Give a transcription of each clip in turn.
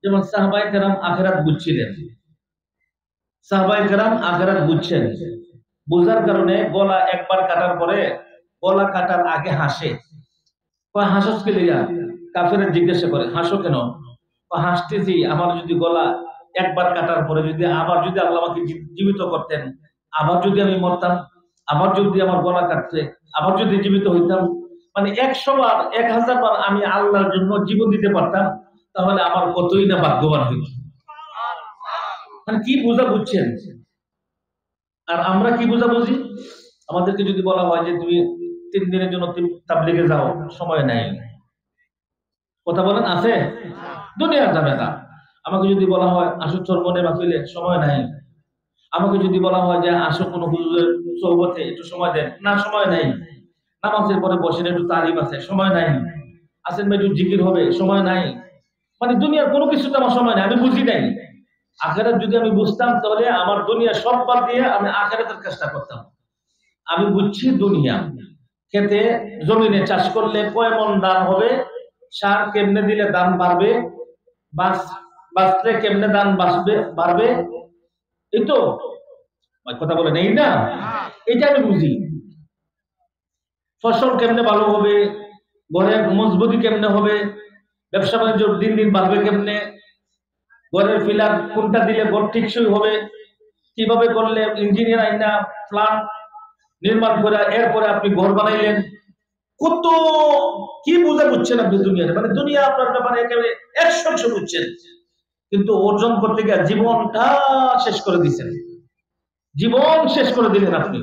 যেমন সাহাবায়ে কেরাম আখিরাত বুঝছিলেন, সাহাবায়ে কেরাম আখিরাত বুঝছেন, বুঝার কারণে গলা একবার কাটার পরে গলা কাটার আগে হাসে। কয় হাসস কে লিগা? কাফেররা জিজ্ঞাসা করে হাসো কেন? হাসতেছি আমার যদি গলা একবার কাটার পরে যদি আবার যদি আল্লাহ আমাকে জীবিত করতেন, আবার যদি আমি মরতাম, আবার যদি আমার গলা কাটছে, আবার যদি জীবিত হইতাম, মানে 100 বার 1000 বার আমি আল্লাহর জন্য জীবন দিতে পারতাম, তাহলে আমার কতই না ভাগ্যবান হইত। মানে কি বুঝা বুঝছেন? আর আমরা কি বুঝা বুঝি? আমাদেরকে যদি বলা হয় যে তুমি 3 দিনের জন্য তাবলীগে যাও, সময় নাই। কথা বলেন আছে? দুনিয়ার যাবে না। আমাকে যদি বলা হয় আসো চরমনে মাহফিলে, সময় নাই। আমাকে যদি বলা হয় যে আসো কোন হুজুরের সোহবতে, একটু সময় দেন, না সময় নাই। নামাজের পরে বসেন, একটু তালিম আছে, সময় নাই। আসেন একটু জিকির হবে, সময় নাই। মানে দুনিয়ার কোনো কিছুতে আমার সময় নাই, আমি বুঝি নাই। আখিরাত যদি আমি বুঝতাম তাহলে আমার দুনিয়া সব বাদ দিয়ে আমি আখিরাতের চেষ্টা করতাম। আমি বুঝছি দুনিয়া, খেতে জমিনে চাষ করলে কয় মন দান হবে, সার কেমনে দিলে দান বাড়বে, বাঁচলে কেমনে দান বাড়বে, এই তো কথা বলেন, এই না? এটা আমি বুঝি। ফসল কেমনে ভালো হবে, ঘরের মজবুতি কেমনে হবে, ব্যবসা বাণিজ্য দিন দিন বাড়বে কেমনে, ঘরের পিলার কোনটা দিলে ঘর টিকসই হবে, কিভাবে করলে ইঞ্জিনিয়ার আইনা প্ল্যান নির্মাণ করে এরপরে আপনি ঘর বানাইলেন, কত কি বুঝে বুঝছেন আপনি দুনিয়াতে। মানে দুনিয়া আপনার ব্যাপারে একেবারে 100% বুঝছেন, কিন্তু অর্জন করতে গিয়ে জীবনটা শেষ করে দিচ্ছেন। জীবন শেষ করে দিলেন আপনি,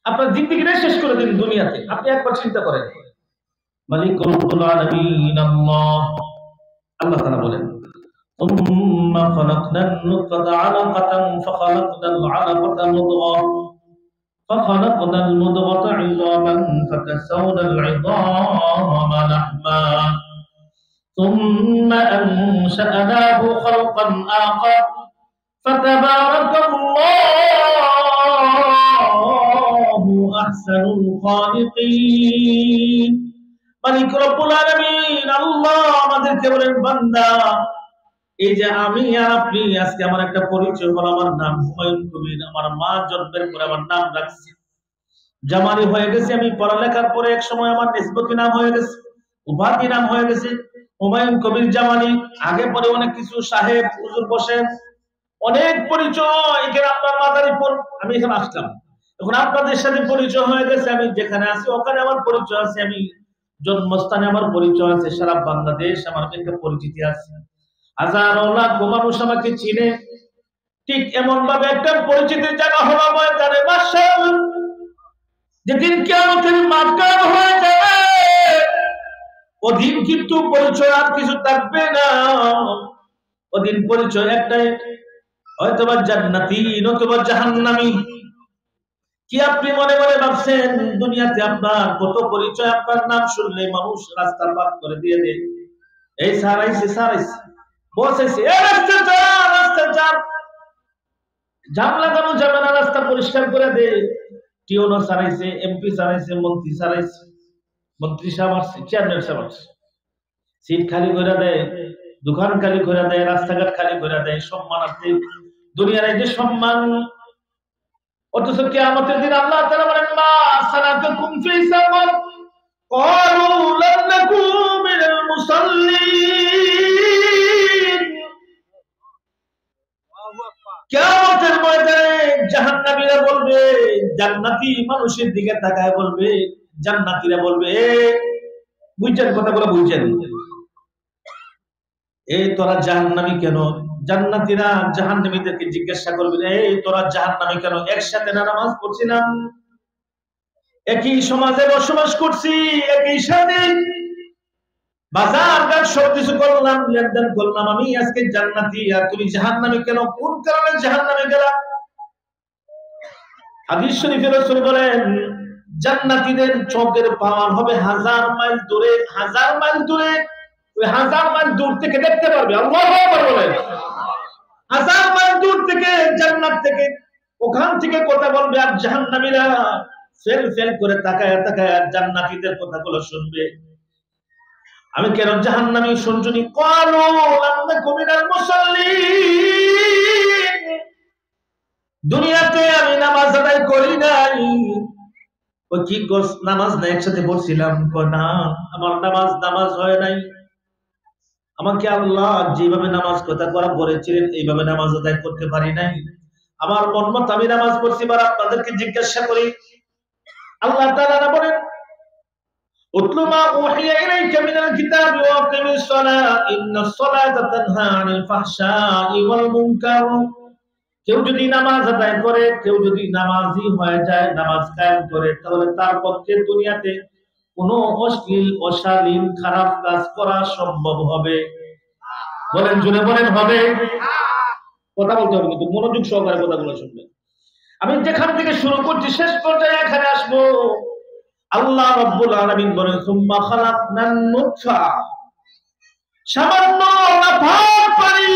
আপনার জিন্দেগিটাই শেষ করে দিলেন দুনিয়াতে। আপনি একবার চিন্তা করেন, মালিকুল আলামিন আল্লাহ তাআলা বলেন ثم خلقنا النطفة علقة فخلقنا العلقة مضغة فخلقنا المضغة عظاما فكسونا العظام لحما ثم أنشأناه خلقا آخر فتبارك الله أحسن الخالقين। মালিক রব্বুল আলামিন আল্লাহ আমাদেরকে বলেন, বান্দা এই যে আমি আর আপনি আজকে আমার একটা পরিচয় হলো, আমার নাম হুমায়ুন কবির, আমার মা জন্মের পরে আমার নাম রাখছি জামালি হয়ে গেছে। আমি পড়ালেখার পরে এক সময় আমার নিসবতি নাম হয়ে গেছে, উপাধি নাম হয়ে গেছে হুমায়ুন কবির জামালি। আগে পরে অনেক কিছু সাহেব হুজুর বসেন, অনেক পরিচয়। এখানে আপনার মাদারীপুর, আমি এখানে আসলাম, এখন আপনাদের সাথে পরিচয় হয়ে গেছে। আমি যেখানে আছি ওখানে আমার পরিচয় আছে, আমি জন্মস্থানে আমার পরিচয় আছে, সারা বাংলাদেশ আমার একটা পরিচিতি আছে, হাজার লাখ মানুষ আমাকে চিনে। ঠিক এমন ভাবে একটা পরিচিতি জায়গা হলো ময়দানে মাশার, যেদিন কিয়ামতের মাঠ কায়েম হয়ে যাবে ওদিন কিন্তু পরিচয় আর কিছু থাকবে না। ওদিন পরিচয় একটাই, হয়তোবা জান্নাতি নতুবা জাহান্নামী। কি আপনি মনে মনে ভাবছেন দুনিয়াতে আপনার কত পরিচয়? আপনার নাম শুনলে মানুষ রাস্তা পার করে দিয়ে দেয়, এই সারাইছে সারাইছে বসেছে, রাস্তা জাম লাগানো যাবে না, রাস্তা পরিষ্কার করে দে। টিওনো সারাইছে, এমপি সারাইছে, মন্ত্রী সারাইছে, মন্ত্রী সাহেব আসছে, চেয়ারম্যান সাহেব আসছে, সিট খালি করে দেয়, দোকান খালি করে দেয়, রাস্তাঘাট খালি করে দেয়, সম্মানার্থে দুনিয়ার এই যে সম্মান। অথচ কিয়ামতের দিন আল্লাহ তাআলা বলেন, মা সালাকাকুম ফি সাকার ক্বালু লাম নাকু মিনাল মুসাল্লিন। কিয়ামতের ময়দানে জাহান্নামীরা বলবে, জান্নাতি মানুষের দিকে তাকায় বলবে, জান্নাতীরা বলবে, বুঝছেন কথাগুলো বুঝছেন, এই তোরা জাহান্নামী কেন? জান্নাতীরা জাহান্নামীদেরকে জিজ্ঞাসা করবে, এই তোরা জাহান্নামী কেন? একসাথে না নামাজ পড়ছিলাম, একই সমাজে বসবাস করছি, একই সাথে বাজার ঘাট সবকিছু করলাম, লেনদেন করলাম, আমি আজকে জান্নাতি আর তুমি জাহান্নামী কেন? কোন কারণে জাহান্নামে গেলা? হাদিস শরীফে রাসূল বলেন, জান্নাতীদের চোখের পাওয়ার হবে 1000 মাইল দূরে, 1000 মাইল দূরে। ওই 1000 মাইল দূর থেকে দেখতে পারবে, আল্লাহু আকবার বলেন। 1000 মাইল দূর থেকে জান্নাত থেকে, ওখান থেকে কথা বলবে, আর জাহান্নামীরা ফেল ফেল করে তাকায় তাকায় জান্নাতীদের কথাগুলো শুনবে। আমি কেন জাহান্নামী শুনছুনি? ক্বালু লাম নাকু মিনাল মুসাল্লিন, দুনিয়াতে আমি নামাজ আদায় করি নাই। ও কি গোস নামাজ না একসাথে পড়ছিলাম? না, আমার নামাজ হয় নাই। আমাকে আল্লাহ যেভাবে নামাজ কথা করা বলেছিলেন এইভাবে নামাজ আদায় করতে পারি নাই। আমার মন মত আমি নামাজ পড়ছি। বার আপনাদেরকে জিজ্ঞাসা করি, আল্লাহ তাআলা বলেন উতলু মা উহিয়া ইলাইকা মিনাল কিতাবি ওয়া আকিমিস সালাত ইন্নাস সালাতা তানহা আনিল ফাহশাই ওয়াল মুনকার। কেউ যদি নামাজ আদায় করে, কেউ যদি নামাজি হয়ে যায়, নামাজ কায়েম করে, তাহলে তার পক্ষে দুনিয়াতে কোনো অশ্লীল অশালীন খারাপ কাজ করা সম্ভব হবে। বলেন, জুড়ে বলেন, হবে। কথা বলতে হবে কিন্তু মনোযোগ সহকারে কথাগুলো শুনবেন। আমি যেখান থেকে শুরু করছি শেষ পর্যায়ে এখানে আসবো। আল্লাহ রাব্বুল আলামিন বলেন সুম্মা খালাকনান নুতফা, সামান্য নাপাক পানি,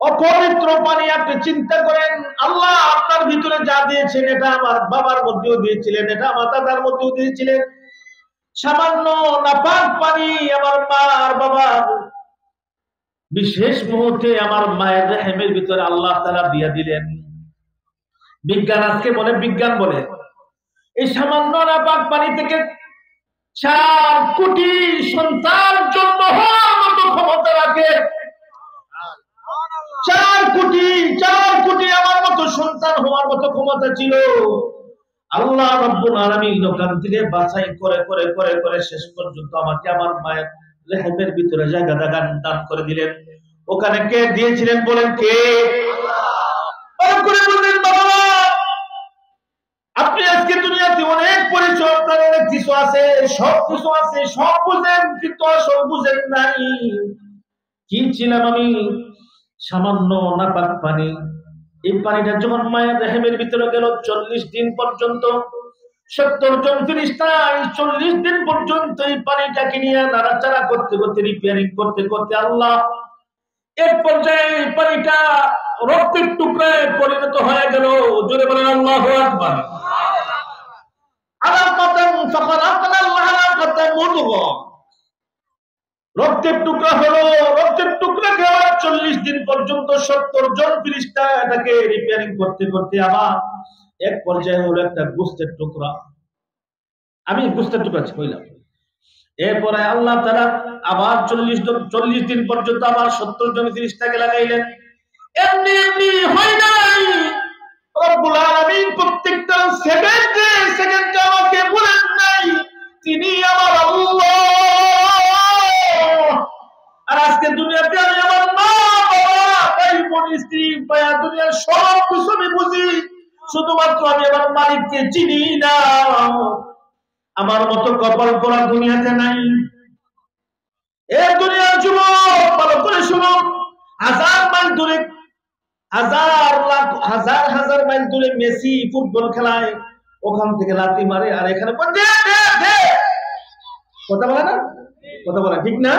অপবিত্র পানি। আপনি চিন্তা করেন, আল্লাহ আপনার ভিতরে যা দিয়েছেন এটা আমার বাবার মধ্যেও দিয়েছিলেন, এটা আমার দাদার মধ্যেও দিয়েছিলেন। সামান্য নাপাক পানি আমার মা আর বাবার বিশেষ মুহূর্তে আমার মায়ের রেহেমের ভিতরে আল্লাহ তাআলা দিয়া দিলেন। বিজ্ঞান আজকে বলে, বিজ্ঞান বলে এই সামান্য নাপাক পানি থেকে 4 কোটি সন্তান জন্ম হওয়ার মতো ক্ষমতা রাখে। 4 কোটি আমার মতো সন্তান হওয়ার মতো ক্ষমতা ছিল। আল্লাহ রাব্বুল আলামিন ওখান থেকে বাছাই করে করে করে করে শেষ পর্যন্ত আমাকে আমার মায়ের রেহেমের ভিতরে জায়গা দান করে দিলেন। ওখানে কে দিয়েছিলেন বলেন? কে? আল্লাহ। করে বললেন, বাবা আপনি আজকে দুনিয়াতে অনেক পরিচয়, আপনার অনেক কিছু আছে, সব কিছু আছে, সব বুঝেন, কিন্তু সব বুঝেন নাই। কি ছিলাম আমি? সামান্য নাপাক পানি। এই পানিটা যখন মায়ের রেহেমের ভিতরে গেল 40 দিন পর্যন্ত, 70 জন ফেরেশতা 40 দিন পর্যন্ত এই পানিটাকে নিয়ে নাড়াচাড়া করতে করতে, রিপেয়ারিং করতে করতে আল্লাহ এক পর্যায়ে পানিটা রক্তের টুকরায় পরিণত হয়ে গেল। জোরে বলেন আল্লাহু আকবার। আলাকাতান ফাখালাকনাল আলাকাতা মুদগা, রক্তের টুকরা হলো। রক্তের টুকরাকে আবার 40 দিন পর্যন্ত 70 জন ফেরেশতা এটাকে রিপেয়ারিং করতে করতে আবার এক পর্যায়ে হলো একটা গোশতের টুকরা। আমি গোশতের টুকরা কইলাম। এরপরে আল্লাহ তাআলা আবার 40 দিন পর্যন্ত আবার 70 জন ফেরেশতাকে লাগাইলেন। এমনি এমনি হয় নাই। রব্বুল আলামিন প্রত্যেকটা সেকেন্ডে আমাকে বলেন নাই তিনি আমার আল্লাহ। আর আজকে দুনিয়াতে আমি আমার মা বাবা ভাই বোন স্ত্রী ভাইয়া দুনিয়ার সব কিছু আমি বুঝি, শুধুমাত্র আমি আমার মালিককে চিনি না। আমার মতো কপাল পোড়া দুনিয়াতে নাই। এ দুনিয়ার যুবক ভালো করে শুনো, হাজার মাইল দূরে, হাজার মাইল দূরে মেসি ফুটবল খেলায়, ওখান থেকে লাথি মারে, আর এখানে কথা বলে না, কথা বলে ঠিক না?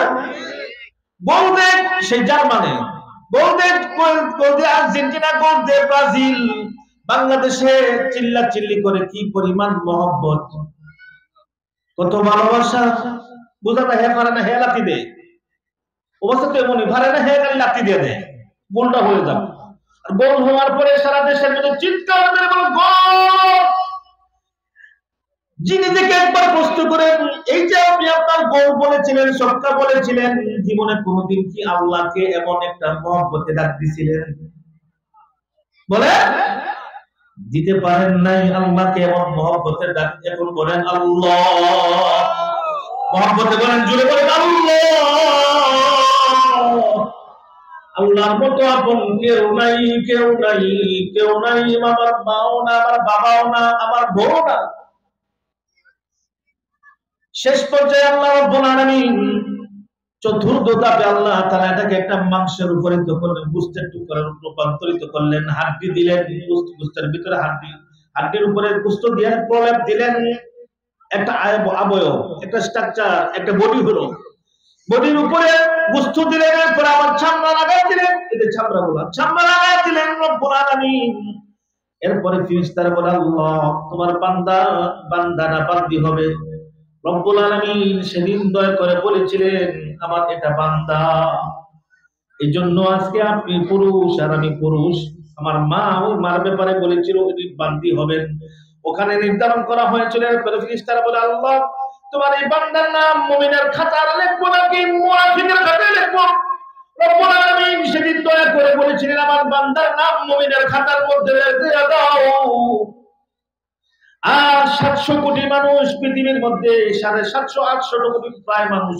গোল দেখ সেই জার্মানি, গোল দেখ আর্জেন্টিনা, গোল দেখ ব্রাজিল। বাংলাদেশে চিল্লা চিল্লি করে কি পরিমাণ মহব্বত, কত ভালোবাসা। বুঝাতে হে পারে না, হে লাথি দেয়। অবস্থা তো এমনই, পারে না, হে খালি লাথি দিয়ে দেয়, গোলটা হয়ে যাবে। আর গোল হওয়ার পরে সারা দেশের মধ্যে চিৎকার মেরে বলে গোল। যিনি দেখে একবার প্রশ্ন করেন, এই যে আপনি আপনার গোল বলেছিলেন, সবটা বলেছিলেন, জীবনে কোনোদিন কি আল্লাহকে এমন একটা মহব্বতে ডাক দিয়েছিলেন? বলে দিতে পারেন নাই। আল্লাহকে এমন মহব্বতে ডাক এখন বলেন আল্লাহ। মহব্বতে বলেন, জুড়ে বলেন আল্লাহ। আল্লাহর মতো আপন কেউ নাই, কেউ নাই, কেউ নাই। আমার মাও না, আমার বাবাও না, আমার বউ না। শেষ পর্যায়ে আল্লাহ রাব্বুল আলামিন চতুর্থ ধাপে আল্লাহ তাআলা এটাকে একটা মাংসের উপরে করলেন, গোশতের টুকরায় রূপান্তরিত করলেন, হাড্ডি দিলেন, গোশতের ভিতরে হাড্ডির উপরে গোশত দিয়ে প্রলেপ দিলেন, একটা অবয়ব, একটা স্ট্রাকচার, একটা বডি হলো। বডির উপরে গোশত দিলেন, এরপরে আবার চামড়া লাগাই দিলেন, এতে চামড়া লাগাই দিলেন রব্বুল আলামিন। এরপরে ফেরেশতারা বলে, আল্লাহ তোমার বান্দা না বান্দি হবে। রব্বুল আলামিন সেদিন দয়া করে বলেছিলেন, আমার এটা বান্দা। এই জন্য আজকে আপনি পুরুষ আর আমি পুরুষ। আমার মা ওই মার ব্যাপারে বলেছিল উনি বান্দি হবেন, ওখানে নির্ধারণ করা হয়েছিল। ফেরেশতারা বলে, আল্লাহ তোমার এই বান্দার নাম মুমিনের খাতায় লিখবো নাকি মুনাফিকের খাতায় লিখবো? রব্বুল আলামিন সেদিন দয়া করে বলেছিলেন, আমার বান্দার নাম মুমিনের খাতার মধ্যে লিখে দাও। আর 700 কোটি মানুষ পৃথিবীর মধ্যে, 750-800 কোটি প্রায় মানুষ,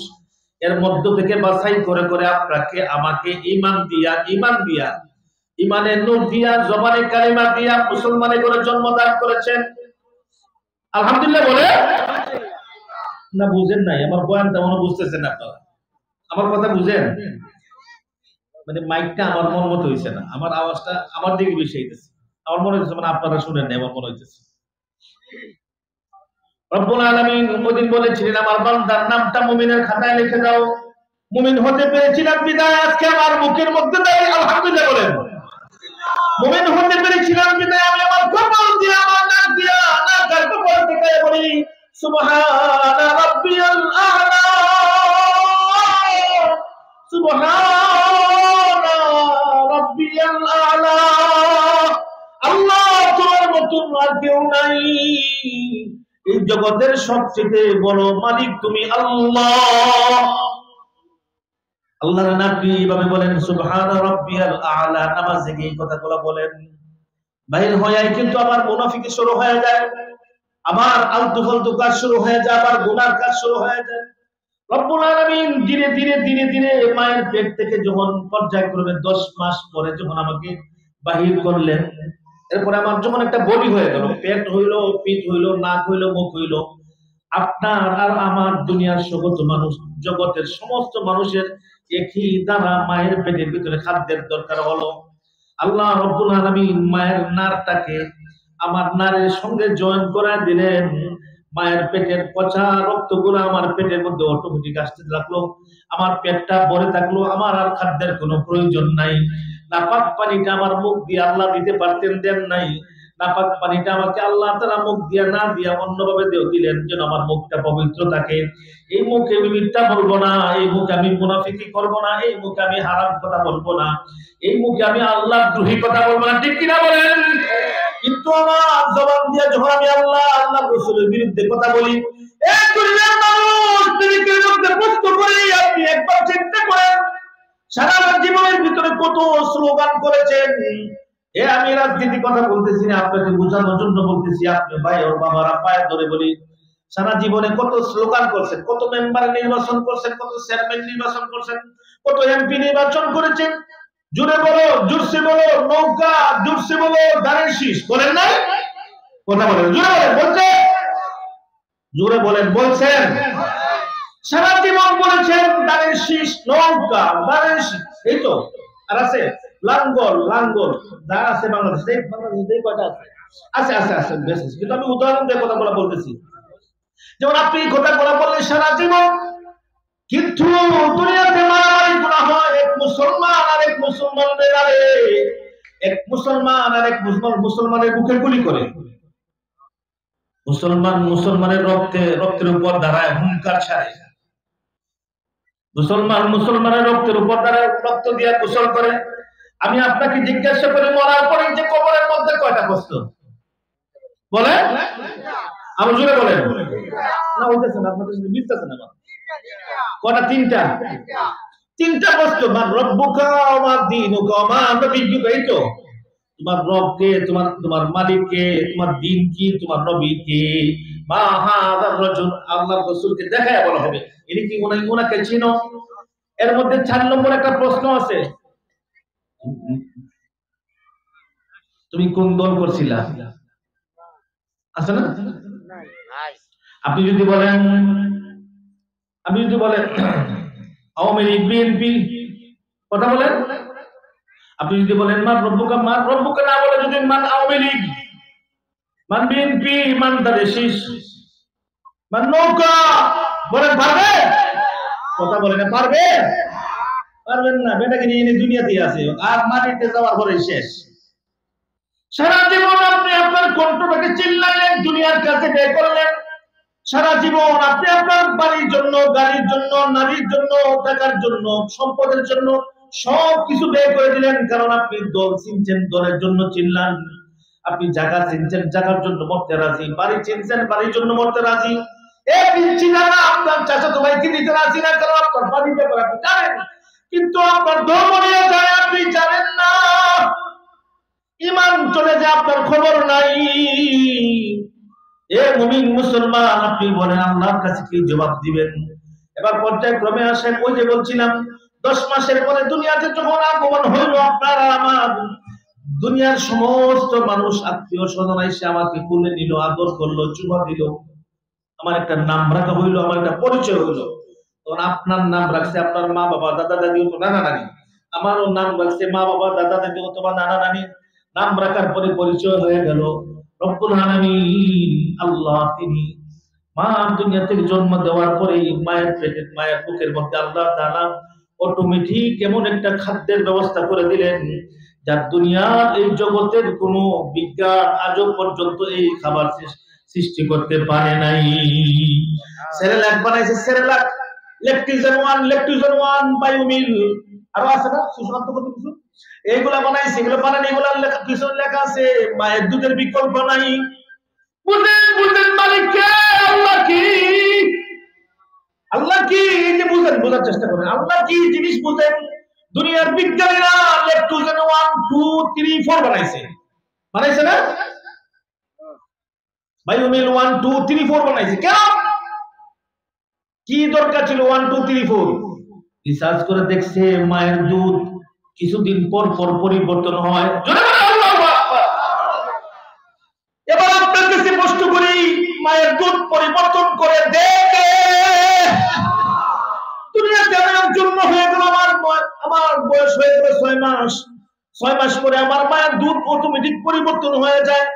এর মধ্য থেকে বাছাই করে করে আপনাকে আমাকে ঈমান দিয়া ঈমানের নূর দিয়া জবানে কালিমা দিয়া মুসলমানে করে জন্মদান করেছেন। আলহামদুলিল্লাহ বলে না? বুঝেন নাই আমার বয়ানটা, মনে বুঝতেছেন আপনারা? আমার কথা বুঝেন? মানে মাইকটা আমার মন মতো হইছে না, আমার আওয়াজটা আমার দিকে বেশি হইতেছে। আমার মনে হচ্ছে মানে আপনারা শুনেন না, আমার মনে হইতেছে। রব্বুল আলামিন ওদিন বলেছিলেন, আমার বান্দার নামটা মুমিনের খাতায় লিখে দাও। মুমিন হতে পেরেছিলাম বিদায় আজকে আমার মুখের মধ্যে দাঁড়িয়ে আলহামদুলিল্লাহ বলেন। মুমিন হতে পেরেছিলাম বিদায় আমি আমার কপাল দিয়ে, আমার নাক দিয়ে, নাকের কপাল থেকে বলি সুবহানা রাব্বিয়াল আ'লা, সুবহানা রাব্বিয়াল আ'লা। আল্লাহ তোমার মতন আর কেউ নাই, এই জগতের সবচেয়ে বড় মালিক তুমি আল্লাহ। আল্লাহর নবী এইভাবে বলেন সুবহানা রাব্বিয়াল আ'লা, নামাজে গিয়ে এই কথাগুলো বলেন। বাইর হয়ে কিন্তু আমার মুনাফিকি শুরু হয়ে যায়, আমার আলতু ফালতু কাজ শুরু হয়ে যায়, আমার গুনার কাজ শুরু হয়ে যায়। রব্বুল আলামিন ধীরে ধীরে ধীরে ধীরে মায়ের পেট থেকে যখন পর্যায়ক্রমে 10 মাস পরে যখন আমাকে বাহির করলেন, এরপরে আমার যখন একটা বডি হয়ে গেল, পেট হইলো, পিঠ হইলো, নাক হইলো, মুখ হইলো, আপনার আর আমার দুনিয়ার সমস্ত মানুষ, জগতের সমস্ত মানুষের একই দ্বারা মায়ের পেটের ভিতরে খাদ্যের দরকার হলো। আল্লাহ রব্বুল আলামিন মায়ের নারটাকে আমার নারের সঙ্গে জয়েন করে দিলেন। মায়ের পেটের পচা রক্তগুলো আমার পেটের মধ্যে অটোমেটিক আসতে লাগলো, আমার পেটটা ভরে থাকলো, আমার আর খাদ্যের কোনো প্রয়োজন নাই। নাপাক পানিটা আমার মুখ দিয়ে আল্লাহ দিতে পারতেন, দেন নাই। নাপাক পানিটা আমাকে আল্লাহ তাআলা মুখ দিয়া না দিয়া অন্যভাবে দিলেন, যেন আমার মুখটা পবিত্র থাকে। এই মুখে আমি মিথ্যা বলবো না, এই মুখে আমি মুনাফিকি করবো না, এই মুখে আমি হারাম কথা বলবো না, এই মুখে আমি আল্লাহ দ্রোহী কথা বলবো না, ঠিক কিনা বলেন? কিন্তু আমার জবান দিয়ে যখন আমি আল্লাহ রাসূলের বিরুদ্ধে কথা বলি, এই দুনিয়ার মানুষ পৃথিবীর মধ্যে প্রশ্ন করি, আপনি একবার চিন্তা করেন সারা জীবনের ভিতরে কত স্লোগান করেছেন। আমি রাজনীতি কথা বলতেছি না, আপনাকে বোঝানোর জন্য বলতেছি। আপনি ভাই ওর বাবারা পায়ে ধরে বলি, সারা জীবনে কত স্লোগান করছেন, কত মেম্বার নির্বাচন করছেন, কত চেয়ারম্যান নির্বাচন করছেন, কত এমপি নির্বাচন করেছেন। জোরে বলো, জোরসে বলো, নৌকা, জোরসে বলো, ধানের শীষ, বলেন নাই? কথা বলেন, জোরে বলছেন, জোরে বলেন, বলছেন। সারা জীবন বলেছেন ধানের শীষ, নৌকা, ধানের শীষ, এই তো। আর আছে লাঙ্গল, লাঙ্গল যা আছে বাংলাদেশে, বাংলাদেশে কয়টা আছে? আছে আছে আছে বেশ আছে। কিন্তু আমি উদাহরণ দিয়ে কথাগুলো বলতেছি। যেমন আপনি কথাগুলো বললেন সারা জীবন, কিন্তু দুনিয়াতে মারামারি করা হয় এক মুসলমান আর এক মুসলমানের, আরে এক মুসলমান আর এক মুসলমানের মুখে গুলি করে। মুসলমান মুসলমানের রক্তের উপর দাঁড়ায় হুঙ্কার ছাড়ে, মুসলমান মুসলমানের রক্তের উপর দাঁড়ায় রক্ত দিয়ে গোসল করে। আমি আপনাকে জিজ্ঞাসা করি, মরার পরে যে কবরের মধ্যে কয়টা কষ্ট বলে? আমি জোরে বলেন না, বলতেছেন আপনাদের সাথে মিলতেছে না? কয়টা? তিনটা। তিনটা কষ্ট। মান রব্বুকা ওয়া দীনুকা ওয়া নবিয়্যুকা, এই তো। তোমার রবকে, তোমার মালিককে, তোমার দিন কি, তোমার নবী কি। মা হাযার রাজুল, আল্লাহর রাসূলকে দেখায় বলা হবে ইনি কি, উনাকে চিনো? এর মধ্যে 4 নম্বর একটা প্রশ্ন আছে, তুমি কোন দল করছিলা? আছে না? আপনি যদি বলেন আওয়ামী লীগ, বিএনপি, কথা বলেন। আপনি যদি বলেন মান রব্বুকা না বলে যদি মান আওয়ামী লীগ, মান বিএনপি, মান ধানের শীষ, মান নৌকা, বলেন পারবে? কথা বলেন, পারবে? পারবেন না। বেটাকে নিয়ে দুনিয়াতে আছে, আর মাটিতে যাওয়ার পরে শেষ। সারা জীবন আপনি আপনার কণ্ঠটাকে চিল্লাইলেন, দুনিয়ার কাছে ব্যয় করলেন। সারা জীবন আপনি আপনার বাড়ির জন্য, গাড়ির জন্য, নারীর জন্য, টাকার জন্য, সম্পদের জন্য সব কিছু ব্যয় করে দিলেন, কারণ আপনি দল চিনছেন, দলের জন্য চিনলেন। আপনি জায়গা চিনছেন, জায়গার জন্য মরতে রাজি। বাড়ি চিনছেন, বাড়ির জন্য মরতে রাজি। আপনার চাচাতো ভাইকে দিতে রাজি না, কারণ আপনার বাড়ির ব্যাপারে আপনি জানেন, কিন্তু আপনার ধর্ম নিয়ে যায় আপনি জানেন না। ইমান চলে যায়, আপনার খবর নাই। এ মুমিন মুসলমান, আপনি বলেন আল্লাহর কাছে কি জবাব দিবেন? এবার পর্যায়ক্রমে আসেন, ওই যে বলছিলাম 10 মাসের পরে দুনিয়াতে যখন আগমন হইল আপনার আমার, দুনিয়ার সমস্ত মানুষ আত্মীয় স্বজন এসে আমাকে কোলে নিল, আদর করলো, চুমা দিল, আমার একটা নাম রাখা হইলো, আমার একটা পরিচয় হইলো। তখন আপনার নাম রাখছে আপনার মা বাবা দাদা দাদি অথবা নানা নানি, আমারও নাম রাখছে মা বাবা দাদা দাদি অথবা নানা নানি। নাম রাখার পরে পরিচয় হয়ে গেল রব্বুল আলামিন আল্লাহ। তিনি মা দুনিয়া থেকে জন্ম দেওয়ার পরে মায়ের পেটে, মায়ের বুকের মধ্যে আল্লাহ তাআলা অটোমেটিক এমন একটা খাদ্যের ব্যবস্থা করে দিলেন, যার দুনিয়ার এই জগতের কোনো বিজ্ঞান আজও পর্যন্ত এই খাবার সৃষ্টি করতে পারে নাই। সেরেলাক বানাইছে, সেরেলাক, ল্যাকটোজেন 1, ল্যাকটোজেন 1 বায়োমিল, আরো আছে না সুষমান্ত কত কিছু, এইগুলা বানাইছে। এগুলো বানানো, এগুলা পিছনে লেখা আছে মায়ের দুধের বিকল্প নাই। বুঝেন বুঝেন মালিক কে? আল্লাহ কি? আল্লাহ কি? এই যে বুঝেন, বোঝার চেষ্টা করেন আল্লাহ কি জিনিস বুঝেন। দুনিয়ার বিজ্ঞানীরা ল্যাকটোজেন 1, 2, 3, 4 বানাইছে, বানাইছে না? বায়োমিল 1, 2, 3, 4 বানাইছে। কেন? কি দরকার ছিল 1, 2, 3, 4? রিসার্চ করে দেখছে মায়ের দুধ কিছুদিন পর পর পরিবর্তন হয়। এবার আপনার কাছে প্রশ্ন করি, মায়ের দুধ পরিবর্তন করে দেখে দুনিয়াতে আমার জন্ম হয়ে গেল, আমার বয়স হয়ে গেল 6 মাস। 6 মাস পরে আমার মায়ের দুধ অটোমেটিক পরিবর্তন হয়ে যায়।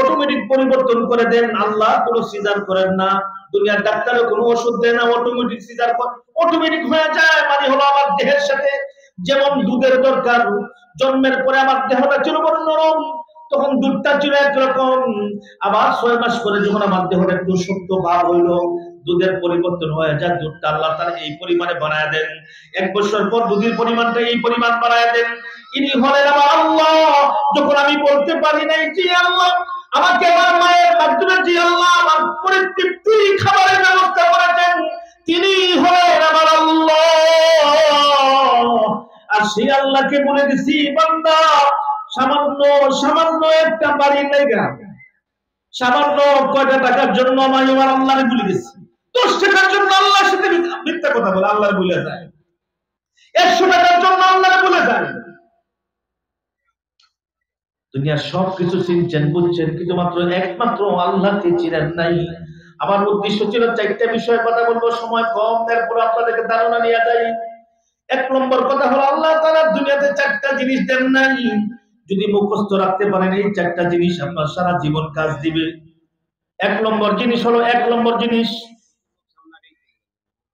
অটোমেটিক পরিবর্তন করে দেন আল্লাহ, কোনো সিজার করেন না, দুনিয়ার ডাক্তারও কোনো ওষুধ দেয় না, অটোমেটিক সিজার অটোমেটিক হয়ে যায়। মানে হলো আমার দেহের সাথে যেমন দুধের দরকার, জন্মের পরে আমার দেহটা ছিল বড় নরম, তখন দুধটা ছিল একরকম। আবার 6 মাস পরে যখন আমার দেহটা একটু শক্ত ভাব হইলো, দুধের পরিবর্তন হয়ে যায়, দুধটা আল্লাহ তাআলা এই পরিমাণে বানায় দেন। 1 বছর পর দুধের পরিমাণটা এই পরিমাণ বানায় দেন। ইনি হলেন আমার আল্লাহ। যখন আমি বলতে পারি নাই যে আল্লাহ আমাকে আমার মায়ের মাধ্যমে যে আল্লাহ আমার পরিতৃপ্তি খাবারের ব্যবস্থা করেছেন, তিনি হলেন আমার আল্লাহ। আর সেই আল্লাহকে বলে দিছি, বান্দা সামান্য সামান্য একটা বাড়ির লাইগা, সামান্য কয়টা টাকার জন্য আমি আমার আল্লাহরে ভুলে গেছি। 10 টাকার জন্য আল্লাহর সাথে মিথ্যা কথা বলে আল্লাহরে ভুলে যায়। 100 টাকার জন্য আল্লাহরে ভুলে যায়। দুনিয়ার সবকিছু চিনছেন, বুঝছেন, কিন্তু মাত্র একমাত্র আল্লাহকে চিনেন নাই। আমার উদ্দেশ্য ছিল 4টা বিষয়ে কথা বলবো, সময় কম, তারপর আপনাদেরকে ধারণা নিয়ে যাই। 1 নম্বর কথা হলো আল্লাহ তাআলা দুনিয়াতে 4টা জিনিস দেন নাই। যদি মুখস্থ রাখতে পারেন এই 4টা জিনিস আপনার সারা জীবন কাজ দিবে। 1 নম্বর জিনিস হলো, 1 নম্বর জিনিস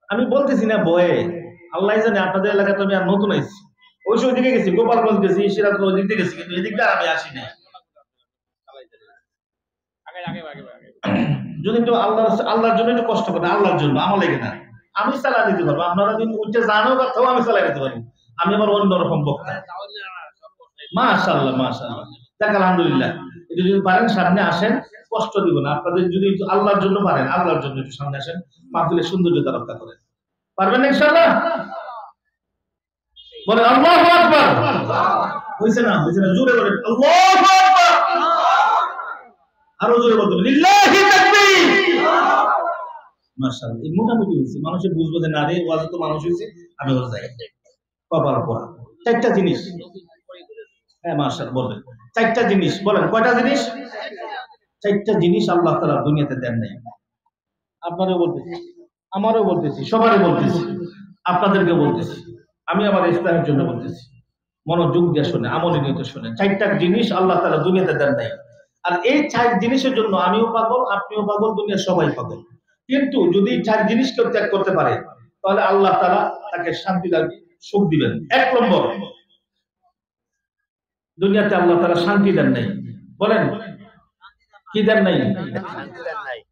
আমি বলতেছি না বয়ে, আল্লাহ জানে আপনাদের এলাকায় তো আমি আর নতুন আইছি, ওই সময় দিকে গেছি, গোপালগঞ্জ গেছি, সিরাজগঞ্জ দিকে গেছি, কিন্তু এদিকে আমি আসি না। যদি একটু আল্লাহর জন্য একটু কষ্ট করেন, আল্লাহর জন্য, আমার লেগে না, আমি চালাই দিতে পারবো। আপনারা যদি উঠে জানো কথাও আমি চালাই দিতে পারবো। আমি আমার অন্যরকম বক্তা। মাশাআল্লাহ মাশাআল্লাহ, যাক আলহামদুলিল্লাহ। এটা যদি পারেন সামনে আসেন, কষ্ট দিব না আপনাদের। যদি আল্লাহর জন্য পারেন, আল্লাহর জন্য একটু সামনে আসেন, মাহফিলের সৌন্দর্যতা রক্ষা করেন। পারবেন ইনশাআল্লাহ? বলেন আল্লাহু আকবার। হইছে না? হইছে না? জোরে বলেন আল্লাহু আকবার। আরো জোরে বলতে হবে লিল্লাহি তাকবীর। মাশাআল্লাহ, এই মোটামুটি হইছে, মানুষে বুঝবে যে না রে ওয়াজ তো মানুষ হইছে, আমি ওর যাই কপাল পড়া। 4টা জিনিস, হ্যাঁ মাশাআল্লাহ বলবেন 4টা জিনিস। বলেন কয়টা জিনিস? 4টা জিনিস আল্লাহ তাআলা দুনিয়াতে দেন নাই। আপনারও বলতেছি, আমারও বলতেছি, সবারই বলতেছি, আপনাদেরকে বলতেছি, আমি আমার ইসলামের জন্য বলতেছি। মনোযোগ দিয়ে শুনে, আমলে নিয়ত শুনে। 4টা জিনিস আল্লাহ তাআলা দুনিয়াতে দেন নাই। আর এই 4 জিনিসের জন্য আমিও পাগল, আপনিও পাগল, দুনিয়ার সবাই পাগল। কিন্তু যদি 4 জিনিস কেউ ত্যাগ করতে পারে, তাহলে আল্লাহ তাআলা তাকে শান্তি দেন, সুখ দিবেন। 1 নম্বর, দুনিয়াতে আল্লাহ তাআলা শান্তি দেন নাই। বলেন কি দেন নাই?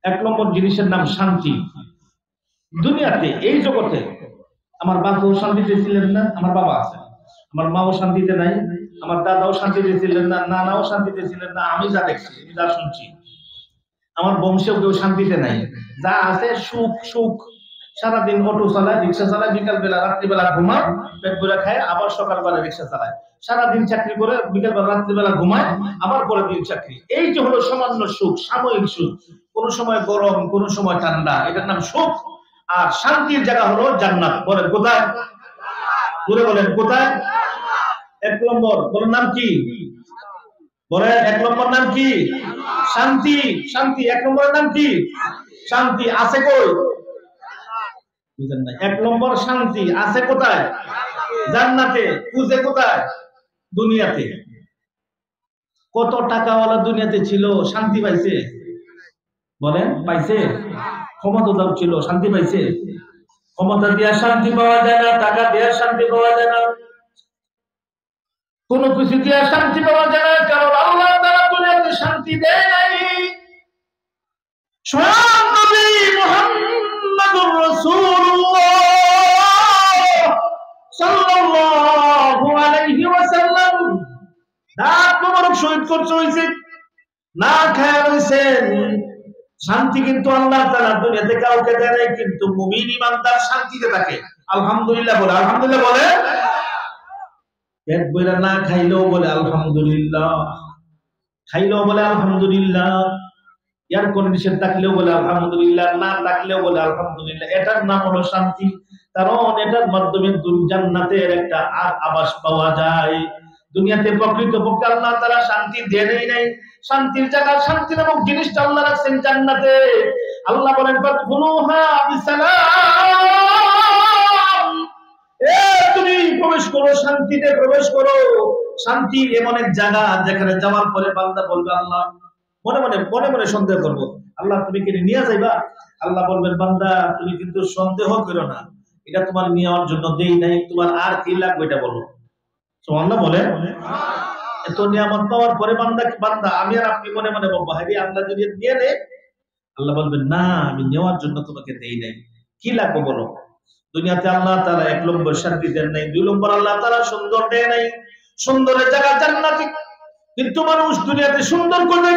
1 নম্বর জিনিসের নাম শান্তি। দুনিয়াতে এই জগতে আমার বাবাও শান্তিতে ছিলেন না, আমার বাবা আছে, আমার মাও শান্তিতে নাই, আমার দাদাও শান্তিতে ছিলেন না, নানাও শান্তিতে ছিলেন না, আমি যা দেখছি, আমি যা শুনছি, আমার বংশেও কেউ শান্তিতে নাই। যা আছে সুখ সুখ, সারাদিন অটো চালায়, রিক্সা চালায়, বিকাল বেলা রাত্রিবেলা ঘুমায়, পেট ভরে খায়, আবার সকালবেলা রিক্সা চালায়, সারাদিন চাকরি করে, বিকাল বেলা রাত্রিবেলা ঘুমায়, আবার পরের দিন চাকরি। এই যে হলো সামান্য সুখ, সাময়িক সুখ, কোন সময় গরম, কোন সময় ঠান্ডা, এটার নাম সুখ। আর শান্তির জায়গা হলো জান্নাত। বলেন কোথায়? ঘুরে বলেন কোথায়? এক নম্বর বলেন নাম কি? বলেন এক নম্বর নাম কি? শান্তি। শান্তি এক নম্বরের নাম কি? শান্তি। আছে কই? বুঝেন না? এক নম্বর শান্তি আছে কোথায়? জান্নাতে। খুঁজে কোথায়? দুনিয়াতে। কত টাকাওয়ালা দুনিয়াতে ছিল, শান্তি পাইছে? বলেন পাইছে? ক্ষমতা ছিল, শান্তি পাইছে? ক্ষমতা দিয়া শান্তি পাওয়া যায় না, টাকা দিয়া শান্তি পাওয়া যায় না, কোন কিছু দিয়া শান্তি পাওয়া যায় না, কারণ আল্লাহ তাআলা দুনিয়াতে শান্তি দেয় নাই। স্বয়ং নবী মুহাম্মদুর রাসূলুল্লাহ সাল্লাল্লাহু আলাইহি ওয়াসাল্লাম দাঁত মোবারক শহীদ করতে হইছে, না খায় রইছেন। শান্তি কিন্তু আল্লাহ তাআলা দুনিয়াতে কাউকে দেয় নাই, কিন্তু মুমিন ইমানদার শান্তিতে থাকে। আলহামদুলিল্লাহ বলে, আলহামদুলিল্লাহ বলে। পেট বইরা না খাইলেও বলে আলহামদুলিল্লাহ, খাইলেও বলে আলহামদুলিল্লাহ, এয়ার কন্ডিশন থাকলেও বলে আলহামদুলিল্লাহ, না থাকলেও বলে আলহামদুলিল্লাহ। এটার নাম হলো শান্তি, কারণ এটার মাধ্যমে জান্নাতের একটা আভাস পাওয়া যায়। দুনিয়াতে প্রকৃতপক্ষে আল্লাহ তাআলা শান্তি দেনই নাই। শান্তির জায়গা, শান্তি নামক জিনিসটা আল্লাহ রাখছেন জান্নাতে। আল্লাহ বলেন ফাদখুলুহা বিসালাম, এ তুমি প্রবেশ করো, শান্তিতে প্রবেশ করো। শান্তি এমন এক জায়গা যেখানে যাওয়ার পরে বান্দা বলবে, আল্লাহ মনে মনে মনে মনে সন্দেহ করবো, আল্লাহ তুমি কি নিয়ে যাইবা? আল্লাহ বলবেন, বান্দা তুমি কিন্তু সন্দেহ করো না, এটা তোমার নেওয়ার জন্য দেই নাই, তোমার আর কি লাগবে এটা বলো। সুবহানাল্লাহ বলেন। এত নিয়ামত পাওয়ার পরে বান্দা বান্দা আমি আর আপনি মনে মনে বলবো, হ্যাঁ আল্লাহ যদি নিয়ে নেয়, আল্লাহ বলবেন না, আমি নেওয়ার জন্য তোমাকে দেই নাই, কি লাগবে বলো। দুনিয়াতে আল্লাহ তাআলা এক নম্বর শান্তি দেন নাই, দুই নম্বর আল্লাহ তাআলা সুন্দর দেয় নাই। সুন্দরের জায়গা জান্নাতে, কিন্তু মানুষ দুনিয়াতে সুন্দর করবে,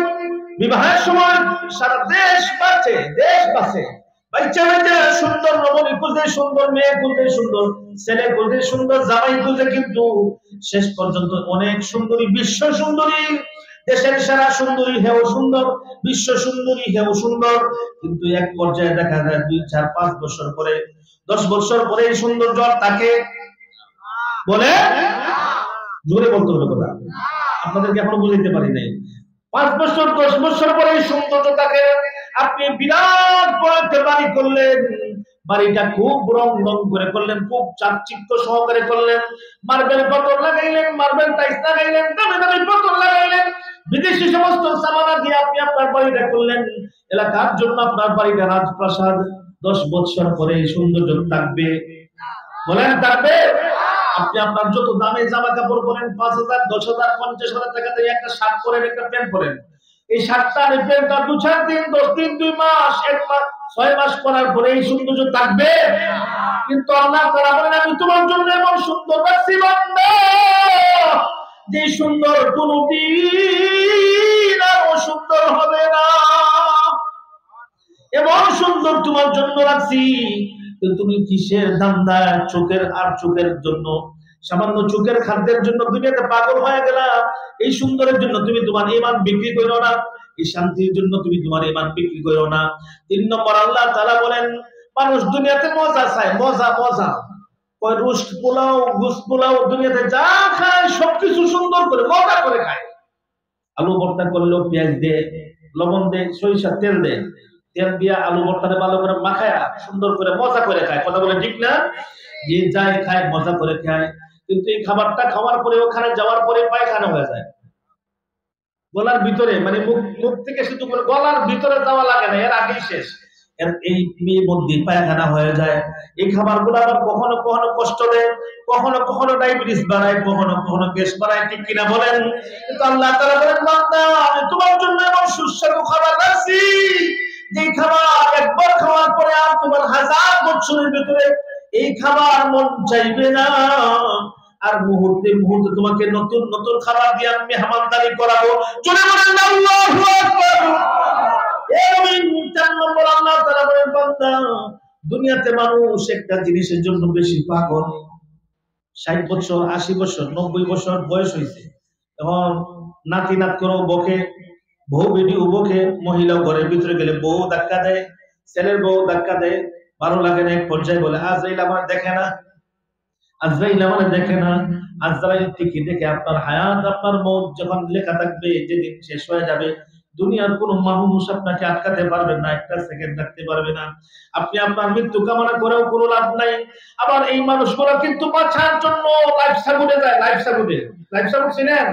বিবাহের সময় সারা দেশ বাঁচে, দেশ বাঁচে, বাচ্চা বাচ্চা সুন্দর রমণী খুঁজে, সুন্দর মেয়ে খুঁজে, সুন্দর ছেলে খুঁজে, সুন্দর জামাই খুঁজে, কিন্তু শেষ পর্যন্ত অনেক সুন্দরী, বিশ্ব সুন্দরী, দেশের সেরা সুন্দরী হেও সুন্দর, বিশ্ব সুন্দরী হেও সুন্দর, কিন্তু এক পর্যায়ে দেখা যায় 2, 4, 5 বছর পরে, 10 বছর পরে এই সৌন্দর্য তাকে বলে, জোরে বলতে হবে কথা, আপনাদেরকে এখনো বুঝাইতে পারি নাই। 5 বছর 10 বছর পরে এই সৌন্দর্য তাকে, আপনি বিরাট বড় একটা বাড়ি করলেন, বাড়িটা খুব রং রং করে করলেন, খুব চাকচিক্য সহকারে করলেন, মার্বেল পাথর লাগাইলেন, মার্বেল টাইলস লাগাইলেন, দামি দামি পাথর লাগাইলেন, বিদেশি সমস্ত সামানা দিয়ে আপনি আপনার বাড়িটা করলেন, এলাকার জন্য আপনার বাড়িটা রাজপ্রাসাদ। 10 বছর পরে এই সৌন্দর্য থাকবে? বলেন থাকবে? আপনি আপনার যত দামে জামা কাপড় পরেন, 5,000, 10,000, 50,000 টাকা দিয়ে একটা শার্ট পরেন, একটা প্যান্ট পরেন, এই শার্টটা আর প্যান্টটা 2-4 দিন, 10 দিন, 2 মাস, 1 মাস, 6 মাস পরার পরে এই সৌন্দর্য থাকবে? কিন্তু আল্লাহ তাআলা বলেন, আমি তোমার জন্য এমন সুন্দর রাখছি বান্দা, যে সুন্দর কোনদিন আর অসুন্দর হবে না, এমন সুন্দর তোমার জন্য রাখছি। তুমি কিসের ধান্দা, চোখের আর চোখের জন্য, সামান্য চোখের খাদ্যের জন্য দুনিয়াতে পাগল হয়ে গেলা? এই সুন্দরের জন্য তুমি তোমার ঈমান বিক্রি করো না, এই শান্তির জন্য তুমি তোমার ঈমান বিক্রি করো না। 3 নম্বর আল্লাহ তাআলা বলেন, মানুষ দুনিয়াতে মজা চায়, মজা মজা, ওই রোস্ট পোলাও, গোশত পোলাও, দুনিয়াতে যা খায় সবকিছু সুন্দর করে মজা করে খায়। আলু ভর্তা করলেও পেঁয়াজ দিয়ে, লবণ দিয়ে, সরিষার তেল দিয়ে, তেল দিয়া আলু ভর্তাটা ভালো করে মাখায়া সুন্দর করে মজা করে খায়। কথা বলে ঠিক না? যে যায় খায়, মজা করে খায়, কিন্তু এই খাবারটা খাওয়ার পরে, ওখানে যাওয়ার পরে পায়খানা হয়ে যায় গলার ভিতরে, মানে মুখ থেকে শুধু করে গলার ভিতরে যাওয়া লাগে না, এর আগেই শেষ, এই মধ্যে পায়খানা হয়ে যায়। এই খাবারগুলো আবার কখনো কখনো কষ্ট দেয়, কখনো কখনো ডায়াবেটিস বাড়ায়, কখনো কখনো গ্যাস বাড়ায়, ঠিক কিনা বলেন? কিন্তু আল্লাহ তাআলা বলেন, বান্দা আমি তোমার জন্য এমন সুস্বাদু খাবার রাখছি, যে খাবার একবার খাওয়ার পরে আর তোমার 1000 বছরের ভিতরে এই খাবার মন চাইবে না। আর মুহূর্তে মুহূর্তে তোমাকে নতুন নতুন খাবার দিয়ে আমি মেহমানদারি করাবো। চলে বলেন আল্লাহু আকবার। এই 4 নম্বর আল্লাহ তাআলা বলেন, বান্দা দুনিয়াতে মানুষ একটা জিনিসের জন্য বেশি পাগল। 60 বছর 80 বছর 90 বছর বয়স হয়েছে, এখন নাতি নাত করেও বকে, বউ বেটিও বকে, মহিলাও ঘরের ভিতরে গেলে বউ ধাক্কা দেয়, ছেলের বউ ধাক্কা দেয়, ভালো লাগে না। এক পর্যায়ে বলে আজরাইল আমার দেখে না, আজরাইল আমার দেখে না। আজরাইল ঠিকই দেখে। আপনার হায়াত, আপনার মৌত যখন লেখা থাকবে, যেদিন শেষ হয়ে যাবে, দুনিয়ার কোন মানুষ আপনাকে আটকাতে পারবে না, একটা সেকেন্ড রাখতে পারবে না। আপনি আপনার মৃত্যু কামনা করেও কোনো লাভ নাই। আবার এই মানুষগুলো কিন্তু বাঁচার জন্য লাইফ সাপোর্টে যায়। লাইফ সাপোর্টে, লাইফ সাপোর্ট চিনেন?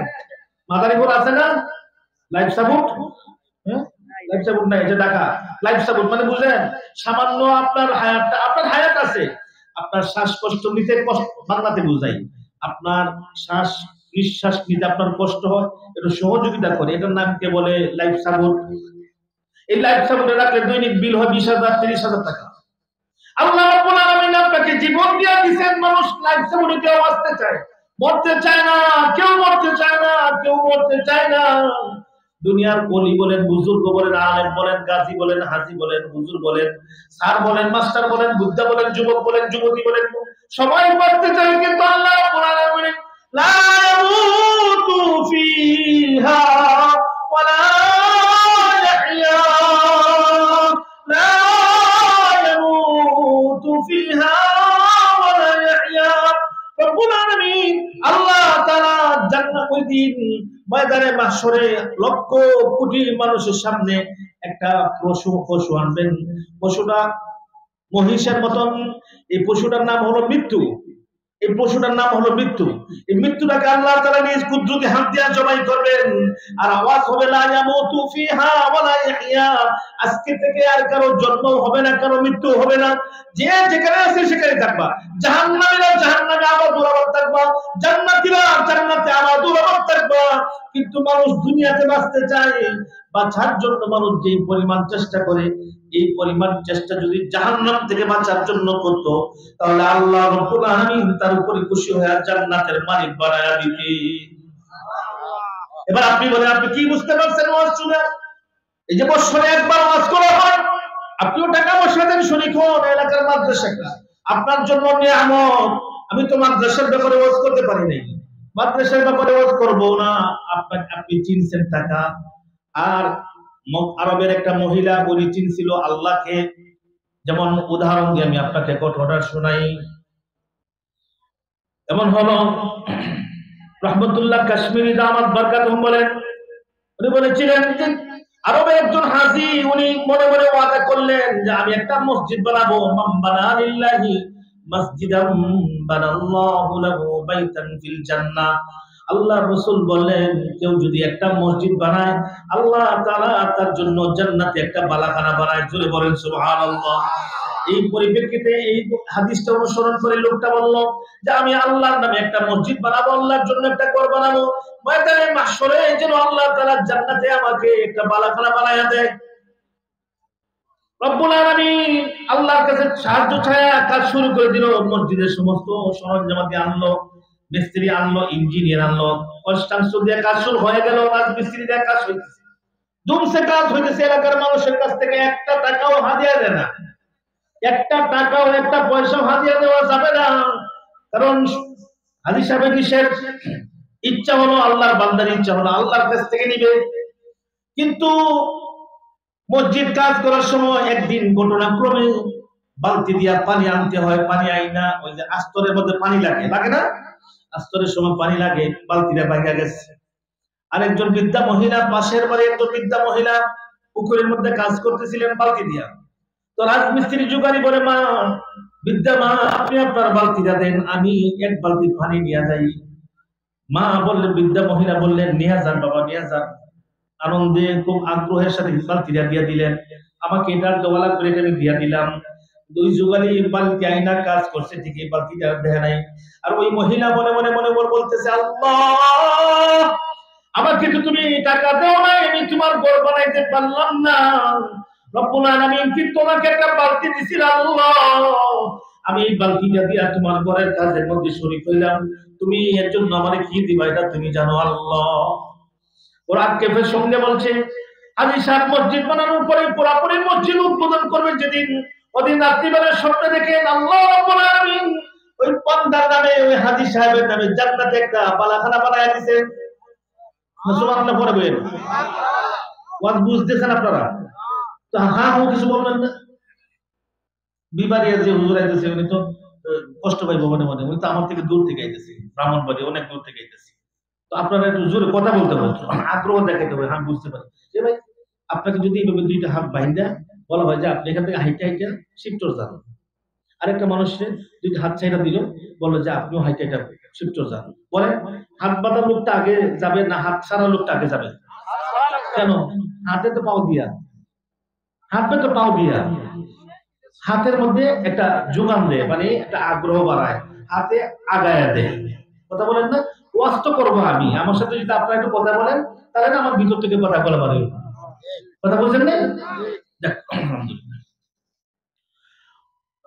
মাদারীপুর আছে না লাইফ সাপোর্ট? লাইফ সাপোর্ট নাই, এটা ঢাকা। লাইফ সাপোর্ট মানে বুঝেন, সামান্য আপনার হায়াতটা, আপনার হায়াত আছে, আপনার শ্বাসকষ্ট নিতে কষ্ট, বাংলাতে বুঝাই, আপনার শ্বাস নিঃশ্বাস নিতে আপনার কষ্ট হয়, এটা সহযোগিতা করে, এটার নাম কে বলে লাইফ সাপোর্ট। এই লাইফ সাপোর্টে রাখলে দৈনিক বিল হয় 20,000 30,000 টাকা। আল্লাহ রাব্বুল আলামিন আপনাকে জীবন দিয়ে দিয়েছেন, মানুষ লাইফ সাপোর্টে কেউ আসতে চায়, মরতে চায় না, কেউ মরতে চায় না, কেউ মরতে চায় না। দুনিয়ার ওলি বলেন, বুজুর্গ বলেন, আলেম বলেন, গাজী বলেন, হাজী বলেন, হুজুর বলেন, স্যার বলেন, মাস্টার বলেন, বুদ্ধা বলেন, যুবক বলেন, যুবতী বলেন, সবাই মরতে চায়, কিন্তু আল্লাহ রাব্বুল আলামিন লা ইয়ামুতু ফিহা ওয়ালা ইয়াহইয়া, লা ইয়ামুতু ফিহা ওয়ালা ইয়াহইয়া। রব্বুল আলামিন আল্লাহ তাআলা জান্নাত ওই দিন ময়দানে মাহশরে লক্ষ কোটি মানুষের সামনে একটা পশু আনবেন। পশুটা মহিষের মতন। এই পশুটার নাম হলো মৃত্যু। এই পশুটার নাম হলো মৃত্যু। এই মৃত্যুটাকে আল্লাহ তাআলা নিজ কুদরতি হাত দিয়ে জবাই করবেন, আর আওয়াজ হবে লা ইয়ামুতু ফিহা ওয়ালা ইয়াহইয়া। আজকে থেকে আর কারো জন্ম হবে না, কারো মৃত্যু হবে না, যে যেখানে আছে সেখানে থাকবা। জাহান্নামীরা জাহান্নামে আবার দুরাবার থাকবা, জান্নাতীরা জান্নাতে আবার দুরাবার থাকবা। কিন্তু মানুষ দুনিয়াতে বাঁচতে চায়, বাঁচার জন্য মানুষ যে পরিমাণ চেষ্টা করে, এই পরিমাণ চেষ্টা যদি জাহান্নাম থেকে বাঁচার জন্য করত, তাহলে আল্লাহ রাব্বুল আলামিন তার উপরে খুশি হয়ে জান্নাতের মালিক বানায়া দিতে। এবার আপনি বলেন, আপনি কি বুঝতে পারছেন ওয়াজ শুনে? এই যে বছরে একবার ওয়াজ করা হয়, আপনিও টাকা পয়সা দেন, শরীক হন, এলাকার মাদ্রাসাটা আপনার জন্য নিয়ামত। আমি তো মাদ্রাসার ব্যাপারে ওয়াজ করতে পারি নাই, মাদ্রাসার ব্যাপারে ওয়াজ করবো না। আপনি চিনছেন টাকা। আর আরবের একটা মহিলা, উনি চিনছিল আল্লাহকে। যেমন উদাহরণ দিয়ে আমি আপনাকে ঘটনাটা শোনাই। এমন হলো, রহমতুল্লাহ কাশ্মীরি দামাত বরকাতুহুম বলেন, উনি বলেছিলেন যে আরবের একজন হাজী, উনি মনে মনে ওয়াদা করলেন যে আমি একটা মসজিদ বানাবো। মান বানা লিল্লাহি মসজিদান বানাল্লাহু লাহু বাইতান ফিল জান্নাহ। আল্লাহর রাসূল বললেন, কেউ যদি একটা মসজিদ বানায়, আল্লাহ তাআলা তার জন্য জান্নাতে একটা বালাখানা বানায়। জোরে বলেন সুবহানাল্লাহ। এই পরিপ্রেক্ষিতে এই হাদিসটা অনুসরণ করে লোকটা বলল যে আমি আল্লাহর নামে একটা মসজিদ বানাবো, আল্লাহর জন্য একটা ঘর বানাবো, ময়দানে মাহশরে যেন আল্লাহ তাআলা জান্নাতে আমাকে একটা বালাখানা বানায়া দেয়। রব্বুল আলামিন আল্লাহর কাছে সাহায্য ছায়া কাজ শুরু করে দিল। মসজিদের সমস্ত সরঞ্জামাদি আনলো, মিস্ত্রি আনলো, ইঞ্জিনিয়ার আনলো, কনস্ট্রাকশন দিয়ে কাজ শুরু হয়ে গেল, রাজমিস্ত্রি দিয়ে কাজ হইতেছে, দুমসে কাজ হইতেছে। এলাকার মানুষের কাছ থেকে একটা টাকাও হাদিয়া দেয় না, একটা টাকাও একটা পয়সাও হাদিয়া দেওয়া যাবে না। কারণ হাজী সাহেবের কিসের ইচ্ছা হলো, আল্লাহর বান্দার ইচ্ছা হলো, আল্লাহর কাছ থেকে নিবে। কিন্তু মসজিদ কাজ করার সময় একদিন ঘটনাক্রমে বালতি দিয়া পানি আনতে হয়, পানি আইনা ওই যে আস্তরের মধ্যে পানি লাগে, লাগে না? আস্তরের সময় পানি লাগে, বালতিটা ভাঙা গেছে। আরেকজন বৃদ্ধা মহিলা, পাশের বাড়ির একজন বৃদ্ধা মহিলা পুকুরের মধ্যে কাজ করতেছিলেন বালতি দিয়া। তো রাজমিস্ত্রি জুগারি বলে, মা, বৃদ্ধা মা, আপনি আপনার বালতিটা দেন, আমি এক বালতি পানি নিয়ে যাই। মা বললেন, বৃদ্ধা মহিলা বললেন, নিয়ে যান বাবা, নিয়ে যান। আনন্দে খুব আগ্রহের সাথে বালতিটা দিয়ে দিলেন। আমাকে এটার দোয়ালা করে এটা আমি দিয়ে দিলাম। দুই যুগালি বালতি আইনা কাজ করছে, ঠিকই বালতিটা দেয় নাই। আর ওই মহিলা মনে মনে মনে বলতেছে, আল্লাহ, আমাকে তো তুমি টাকা দাও নাই, আমি তোমার ঘর বানাইতে পারলাম না। রব্বুল আলামিন কি তোমাকে একটা বালতি দিছিল, আল্লাহ, আমি এই বালতিটা দিয়া তোমার ঘরের কাজের মধ্যে শরীক হইলাম, তুমি এর জন্য আমারে কি দিবা এটা তুমি জানো আল্লাহ। ওর আক্ষেপের সঙ্গে বলছে হাজী সাহেব মসজিদ বানানোর পরে পুরাপুরি মসজিদ উদ্বোধন করবে যেদিন, ওদিন রাত্রিবেলার স্বপ্নে দেখেন আল্লাহ রাব্বুল আলামিন ওই বান্দার নামে, ওই হাজী সাহেবের নামে জান্নাতে একটা বালাখানা বানায় দিয়েছে। সুবহানাল্লাহ পড়ে বলেন। ওয়াজ বুঝতেছেন আপনারা? তো হ্যাঁ ও কিছু বলবেন না। বিবারিয়া যে হুজুর আইতেছে উনি তো কষ্ট পাইবো মনে মনে, উনি তো আমার থেকে দূর থেকে আইতেছে, ব্রাহ্মণবাড়ি অনেক দূর থেকে আইতেছে। তো আপনারা একটু জোরে কথা বলতে বলছো, আগ্রহ দেখাতে হবে, আমি বুঝতে পারি যে ভাই আপনাকে যদি এইভাবে দুইটা হাত বাইন্দা বলা হয় যে আপনি এখান থেকে হাইটা হাইটা শিবচর যান, আরেকটা মানুষের দুইটা হাত ছাইড়া দিল, বললো যে আপনিও হাইটা হাইটা শিবচর যান, বলে হাত বাঁধা লোকটা আগে যাবে না হাত ছাড়া লোকটা আগে যাবে? কেন? হাতে তো পাও দিয়া, হাতে তো পাও দিয়া, হাতের মধ্যে একটা যোগান দেয়, মানে একটা আগ্রহ বাড়ায়, হাতে আগায়া দেয়। কথা বলেন না? ওয়াজ তো করবো আমি, আমার সাথে যদি আপনারা একটু কথা বলেন তাহলে না আমার ভিতর থেকে কথা বলা পারে। কথা বলছেন না? আলহামদুলিল্লাহ।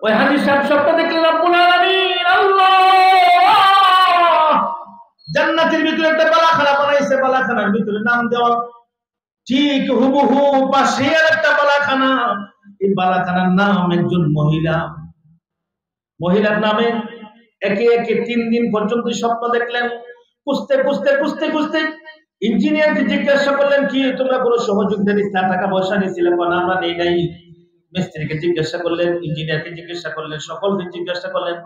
ওই হাজী সাহেব স্বপ্ন দেখলেন রব্বুল আলামিন আল্লাহ জান্নাতের ভিতরে একটা বালাখানা বানাইছে, বালাখানার ভিতরে নাম দেওয়া, ঠিক হুবহু পাশে একটা বালাখানা। এই বালাখানার নাম একজন মহিলা, মহিলার নামে একে একে 3 দিন পর্যন্ত স্বপ্ন দেখলেন। খুঁজতে খুঁজতে খুঁজতে খুঁজতে ইঞ্জিনিয়ারকে জিজ্ঞাসা করলেন কি তোমরা কোনো সহযোগিতা নিচ্ছিলে, টাকা পয়সা নিয়েছিলে? না আমরা নেই নাই। মিস্ত্রিকে জিজ্ঞাসা করলেন, ইঞ্জিনিয়ারকে জিজ্ঞাসা করলেন, সকলকে জিজ্ঞাসা করলেন।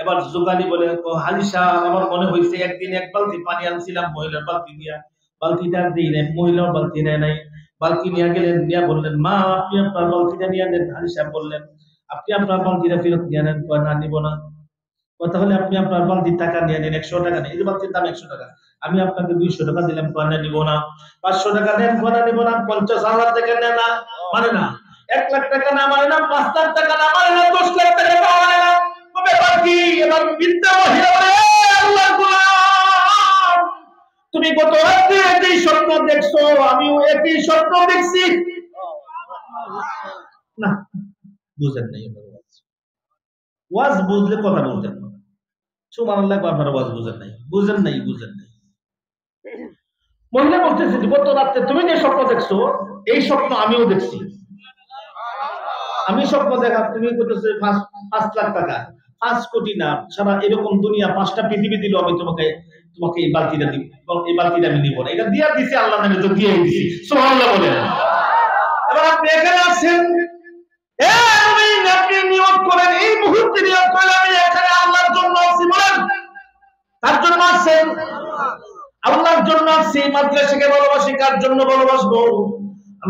এবার জোগালি বলে হাজী সাহেব আমার মনে হয়েছে একদিন 1 বালতি পানি আনছিলাম মহিলার বালতি দিয়া, বালতিটা দিই নাই, মহিলার বালতি নেয় নাই, বালতি নিয়ে গেলেন, নিয়ে বললেন মা আপনি আপনার বালতিটা নিয়ে নেন। হাজী সাহেব বললেন আপনি আপনার বালতিটা ফেরত নিয়ে নেন। না নিব না। তাহলে আপনি আপনার বালতির টাকা নিয়ে নেন, 100 টাকা নেই, এই বালতির দাম 100 টাকা, আমি আপনাকে 200 টাকা দিলাম, না নিব না। 500 টাকা দেন, না নিব না। 50,000 টাকা নেন, না মানে না। 1 লাখ টাকা না মানে না, 5 লাখ টাকা না মানে না, 10 লাখ টাকা না মানে না। ব্যাপার কি? এবার বিদ্যা মহিলা বলে আল্লাহর গোলাম তুমি গত রাতে একই স্বপ্ন দেখছো, আমিও একই স্বপ্ন দেখছি। না বুঝেন নাই, ওয়াজ বুঝলে কথা বলতেন। সুবহানাল্লাহ, আপনারা ওয়াজ বুঝেন নাই, বুঝেন নাই, বুঝেন নাই। মহিলা বলতেছে গত রাতে তুমি যে স্বপ্ন দেখছো এই স্বপ্ন আমিও দেখছি। আমি স্বপ্ন দেখা, তুমি বলতেছে 5 লাখ টাকা, 5 কোটি না, সারা এরকম দুনিয়া 5টা পৃথিবী দিল আমি তোমাকে, তোমাকে এই বালতিটা দিব, এই বালতিটা আমি নিব না। এটা দিয়া দিছি আল্লাহ নামে, তো দিয়েই দিছি। সুবহানাল্লাহ বলেন। এবার আপনি এখানে আছেন, আপনি নিয়ত করেন, এই মুহূর্তে নিয়ত করেন আমি এখানে আল্লাহর জন্য আছি। বলেন কার জন্য আছেন? আল্লাহর জন্য আছি। মাদ্রাসাকে ভালোবাসি, কার জন্য ভালোবাসবো?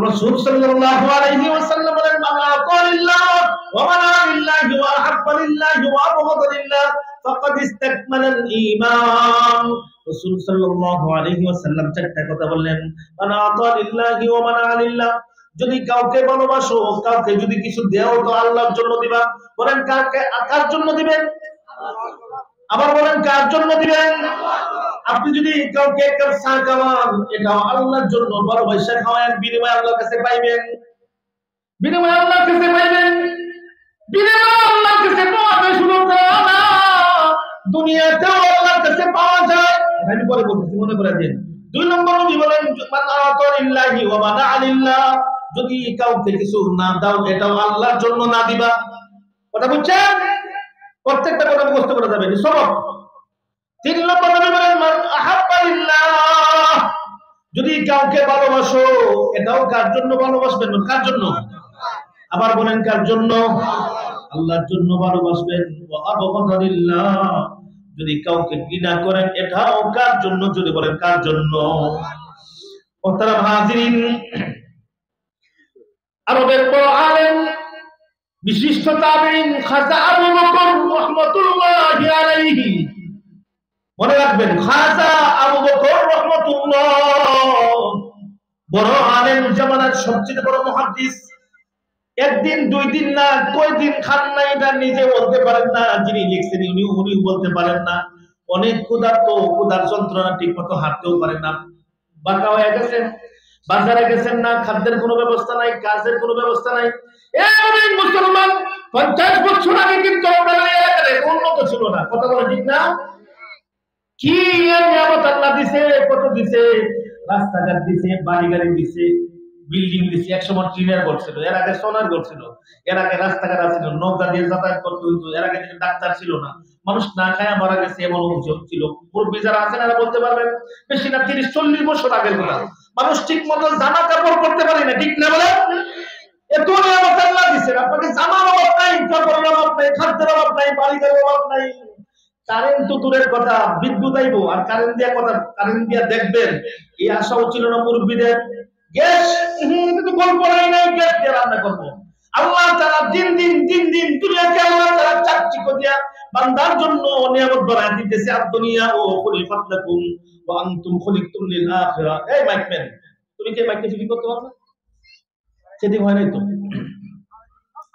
রাসূল সাল্লাল্লাহু আলাইহি ওয়াসাল্লাম বলেন মান আতালিল্লাহ ওয়া মান আলিল্লাহি ওয়া আহাব্বা লিল্লাহি ওয়া আবঘাদা লিল্লাহ ফাকাদ ইসতাকমালাল ঈমান। রাসূল সাল্লাল্লাহু আলাইহি ওয়াসাল্লাম 4টা কথা বললেন, মান আতালিল্লাহি ওয়া মান আলিল্লাহ, যদি কাউকে ভালোবাসো, কাউকে যদি কিছু দাও তো আল্লাহর জন্য দিবা। বলেন কার জন্য দিবেন? আবার বলেন কার জন্য দিবেন? আপনি যদি কাউকে এক কাপ চা খাওয়ান, এটা আল্লাহর জন্য ভালোবাসা খাওয়ান, বিনিময়ে আল্লাহর কাছে পাইবেন, বিনিময়ে আল্লাহর কাছে পাইবেন, বিনিময়ে আল্লাহর কাছে পাওয়া শুধু না, দুনিয়াতেও আল্লাহর কাছে পাওয়া যায়। আমি পরে বলতেছি, মনে করে দিন। 2 নম্বর নবী বলেন মান আতালিল্লাহি ওয়া মান আলিল্লাহ, যদি কাউকে কিছু না দাও এটাও আল্লাহর জন্য না দিবা। কথা বুঝছেন? প্রত্যেকটা কথা মুখস্থ করা যাবে সবক। 3 নম্বর নবী বলেন মান আহাব্বা লিল্লাহ, যদি কাউকে ভালোবাসো এটাও কার জন্য ভালোবাসবেন? কার জন্য? আবার বলেন কার জন্য? আল্লাহর জন্য ভালোবাসবেন। ওয়া আবঘাদা লিল্লাহ, যদি কাউকে ঘৃণা করেন এটাও কার জন্য? যদি বলেন কার জন্য? মুহতারাম হাজিরিন, আরবের বড় আলেম বিশিষ্ট তাবেঈন খাজা আবু বকর রাহমাতুল্লাহি আলাইহি, মনে রাখবেন খাজা আবু বকর রাহমাতুল্লাহ বড় আলেম, জামানার সবচেয়ে বড় মুহাদ্দিস। একদিন 2 দিন না, কয়দিন খান না এটা নিজে বলতে পারেন না, যিনি লিখছেন উনি বলতে পারেন না। অনেক ক্ষুধার্ত, ক্ষুধার যন্ত্রণা, ঠিক মতো হাঁটতেও পারেন না, বাঁকা হয়ে গেছেন। বাজারে গেছেন না, খাদ্যের কোনো ব্যবস্থা নাই, কাজের কোনো ব্যবস্থা নাই। মুসলমান 50 বছর আগে কিন্তু উন্নত ছিল না। কথা বলে ঠিক না? কি নিয়ামত আল্লাহ দিছে, কত দিছে, রাস্তাঘাট দিছে, বাড়ি গাড়ি দিছে, বিল্ডিং দিছে। একসময় ট্রেনের ঘর ছিল, এর আগে সোনার ঘর ছিল, এর আগে রাস্তাঘাট ছিল, নৌকা দিয়ে যাতায়াত করতে হইতো, এর আগে ডাক্তার ছিল না, মানুষ না খায়া মারা গেছে এমন অভিযোগ ছিল। মুরব্বী যারা আছেন এরা বলতে পারবেন, বেশি না 30-40 বছর আগের কথা। মানুষ ঠিক মতো জামা কাপড় করতে পারে না, ঠিক না বলে? এত নিয়ামত আল্লাহ দিছেন, আপনাকে জামার অভাব নাই, কাপড়ের অভাব নাই, খাদ্যের অভাব নাই, বাড়ি গাড়ির অভাব নাই। কারেন্ট তো দূরের কথা, বিদ্যুৎ আইবো, আর কারেন্ট দিয়া কথা, কারেন্ট দিয়া দেখবেন, এই আশাও ছিল না মুরব্বীদের। গ্যাস কিন্তু গল্প নাই, গ্যাস দিয়ে রান্না করবো। আল্লাহ তাআলা দিন দিন দুনিয়াকে আল্লাহ তাআলা চাকচিক্য দিয়া বান্দার জন্য নিয়ামত বানায় দিতেছে। দুনিয়া ও খুলিকাত লাকুম ওয়া আনতুম খুলিকতুম লিল আখিরাহ। এই মাইকম্যান, তুমি কি মাইকটা ফিট করতে পারবে? সেদিন হয় নাই তো,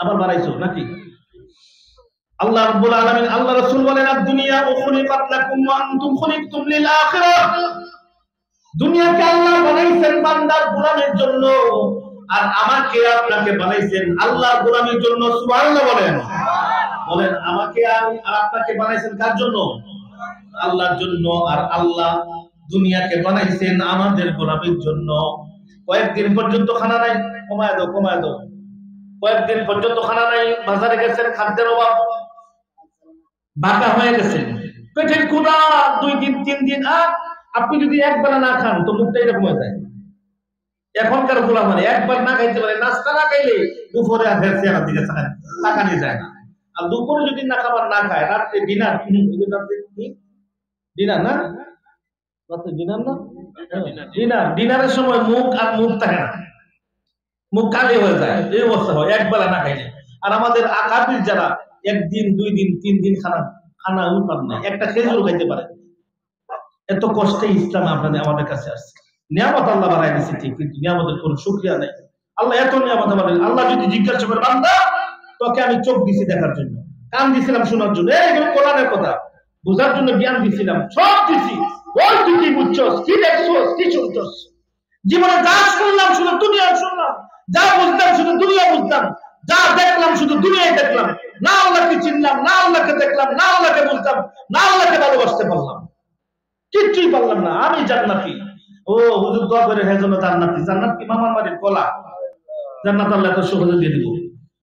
আবার বাড়াইছো নাকি? আল্লাহ রাব্বুল আলামিন, আল্লাহ রাসূল বলেন, দুনিয়া ও খুলিকাত লাকুম ওয়া আনতুম খুলিকতুম লিল আখিরাহ। দুনিয়াকে আল্লাহ বানাইছেন বান্দার গোলামের জন্য, আর আমাকে আপনাকে বানাইছেন আল্লাহর গোলামের জন্য। সুবহানাল্লাহ বলেন। বলেন, আমাকে আর আপনাকে বানাইছেন কার জন্য? আল্লাহর জন্য। আর আল্লাহ দুনিয়াকে বানাইছেন আমাদের গোলামের জন্য। কয়েকদিন পর্যন্ত খানা নাই, কমায় দাও। কয়েকদিন পর্যন্ত খানা নাই, বাজারে গেছেন, খাদ্যের অভাব, বাঁকা হয়ে গেছেন, পেটের ক্ষুধা 2 দিন 3 দিন। আর আপনি যদি একবেলা না খান তো মুখটা এরকম হয়ে যায়। এখনকার গোলাম মানে একবার না খাইতে পারে, নাস্তা না খাইলে দুপুরে আর চেহারার দিকে তাকানো যায় না। আর দুপুরে যদি না খাবার না খায়, রাত্রে ডিনার, ডিনার না, রাত্রে ডিনার না, ডিনারের সময় মুখ থাকে না, মুখ কালি হয়ে যায়, এই অবস্থা হয় একবেলা না খাইলে। আর আমাদের আকাবির যারা 1 দিন 2 দিন 3 দিন খানা উপার নাই, একটা খেজুর খাইতে পারে। এত কষ্টে ইসলাম আমাদের কাছে আসছে। নিয়ামত আল্লাহ বানাই দিয়েছে ঠিক, কিন্তু নিয়ামতের কোনো শুকরিয়া নাই। আল্লাহ এত নিয়ামত আমাদের। আল্লাহ যদি জিজ্ঞাসা করে, বান্দা তোকে আমি চোখ দিছি দেখার জন্য, কান দিছিলাম শোনার জন্য, এইগুলো কোরআনের কথা বোঝার জন্য জ্ঞান দিছিলাম, সব দিছি, ওই তুই কি বুঝছস, কি দেখছস, কি শুনছস? জীবনে যা শুনলাম শুধু দুনিয়া শুনলাম, যা বুঝলাম শুধু দুনিয়া বুঝলাম, যা দেখলাম শুধু দুনিয়ায় দেখলাম। না আল্লাহকে চিনলাম, না আল্লাহকে দেখলাম, না আল্লাহকে বুঝলাম, না আল্লাহকে ভালোবাসতে পারলাম, কিচ্ছুই পারলাম না। আমি জান্নাতি। ও হুজুর দোয়া করে, হে জন্য জান্নাতি। জান্নাত কি মামার বাড়ির কলা? জান্নাত আল্লাহ এত সহজে দিয়ে দিব?